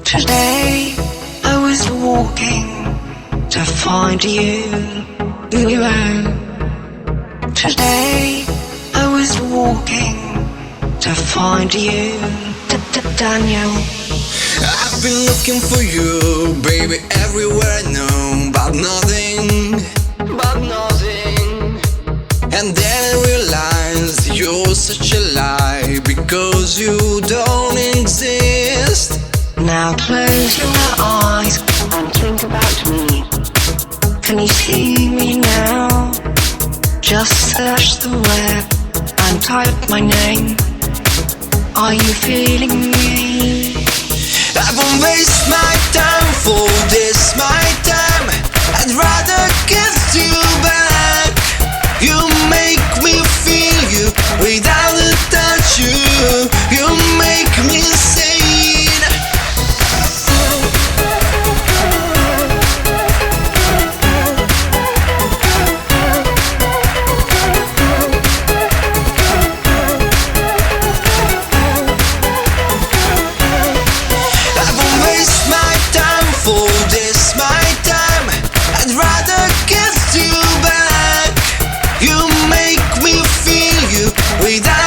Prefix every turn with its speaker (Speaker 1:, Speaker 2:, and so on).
Speaker 1: Today I was walking to find you. Today I was walking to find you, Daniel.
Speaker 2: I've been looking for you, baby, everywhere I know, but nothing. And then I realized you're such a lie, because you don't exist.
Speaker 1: Now close your eyes and think about me. Can you see me now? Just search the web and type my name. Are you feeling me?
Speaker 2: I won't waste my time for this, my time. I'd rather kiss you back. You make me feel you without a touch. You make me insane. Without